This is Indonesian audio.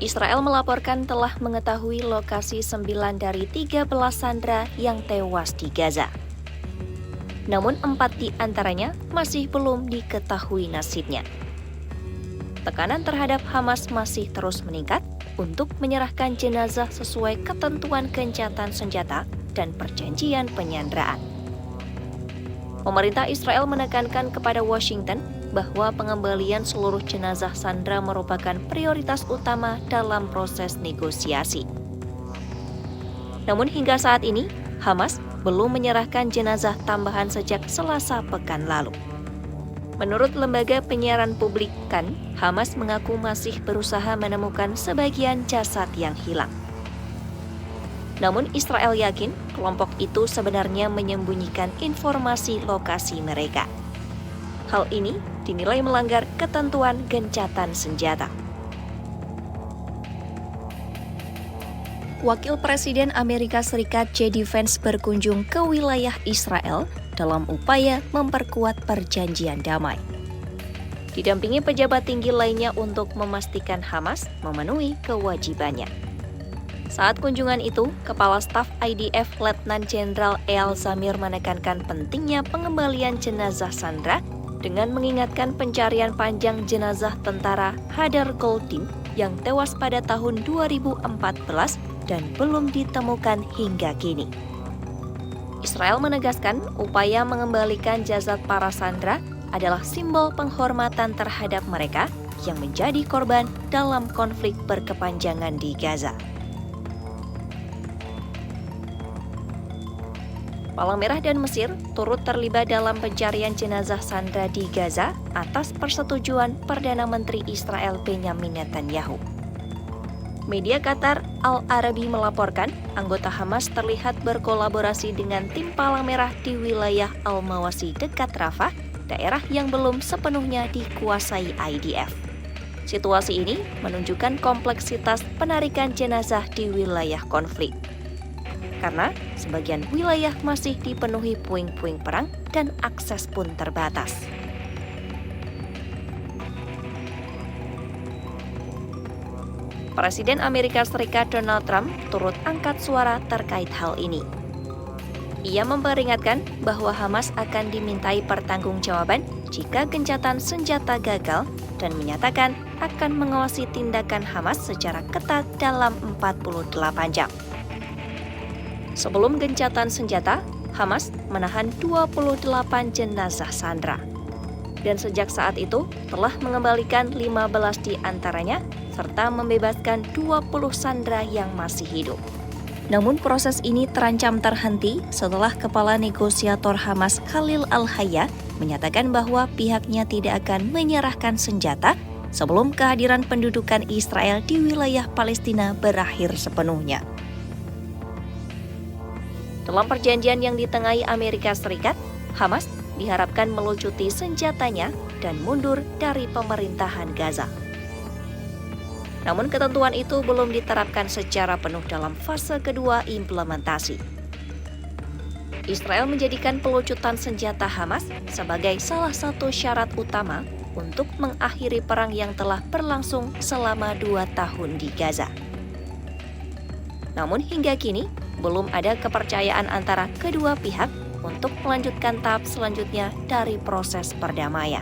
Israel melaporkan telah mengetahui lokasi 9 dari 13 sandera yang tewas di Gaza. Namun 4 di antaranya masih belum diketahui nasibnya. Tekanan terhadap Hamas masih terus meningkat untuk menyerahkan jenazah sesuai ketentuan gencatan senjata dan perjanjian penyanderaan. Pemerintah Israel menekankan kepada Washington bahwa pengembalian seluruh jenazah sandera merupakan prioritas utama dalam proses negosiasi. Namun hingga saat ini, Hamas belum menyerahkan jenazah tambahan sejak Selasa pekan lalu. Menurut lembaga penyiaran publik KAN, Hamas mengaku masih berusaha menemukan sebagian jasad yang hilang. Namun Israel yakin kelompok itu sebenarnya menyembunyikan informasi lokasi mereka. Hal ini dinilai melanggar ketentuan gencatan senjata. Wakil Presiden Amerika Serikat J.D. Vance berkunjung ke wilayah Israel dalam upaya memperkuat perjanjian damai. Didampingi pejabat tinggi lainnya untuk memastikan Hamas memenuhi kewajibannya. Saat kunjungan itu, Kepala Staf IDF Letnan Jenderal Eyal Zamir menekankan pentingnya pengembalian jenazah sandera dengan mengingatkan pencarian panjang jenazah tentara Hadar Goldin yang tewas pada tahun 2014 dan belum ditemukan hingga kini. Israel menegaskan upaya mengembalikan jasad para sandera adalah simbol penghormatan terhadap mereka yang menjadi korban dalam konflik berkepanjangan di Gaza. Palang Merah dan Mesir turut terlibat dalam pencarian jenazah sandera di Gaza atas persetujuan Perdana Menteri Israel Benyamin Netanyahu. Media Qatar Al-Arabi melaporkan anggota Hamas terlihat berkolaborasi dengan tim Palang Merah di wilayah Al-Mawasi dekat Rafah, daerah yang belum sepenuhnya dikuasai IDF. Situasi ini menunjukkan kompleksitas penarikan jenazah di wilayah konflik. Karena sebagian wilayah masih dipenuhi puing-puing perang dan akses pun terbatas. Presiden Amerika Serikat Donald Trump turut angkat suara terkait hal ini. Ia memperingatkan bahwa Hamas akan dimintai pertanggungjawaban jika gencatan senjata gagal dan menyatakan akan mengawasi tindakan Hamas secara ketat dalam 48 jam. Sebelum gencatan senjata, Hamas menahan 28 jenazah sandera. Dan sejak saat itu telah mengembalikan 15 di antaranya serta membebaskan 20 sandera yang masih hidup. Namun proses ini terancam terhenti setelah Kepala Negosiator Hamas Khalil Al-Hayya menyatakan bahwa pihaknya tidak akan menyerahkan senjata sebelum kehadiran pendudukan Israel di wilayah Palestina berakhir sepenuhnya. Dalam perjanjian yang ditengahi Amerika Serikat, Hamas diharapkan melucuti senjatanya dan mundur dari pemerintahan Gaza. Namun ketentuan itu belum diterapkan secara penuh dalam fase kedua implementasi. Israel menjadikan pelucutan senjata Hamas sebagai salah satu syarat utama untuk mengakhiri perang yang telah berlangsung selama 2 tahun di Gaza. Namun hingga kini, belum ada kepercayaan antara kedua pihak untuk melanjutkan tahap selanjutnya dari proses perdamaian.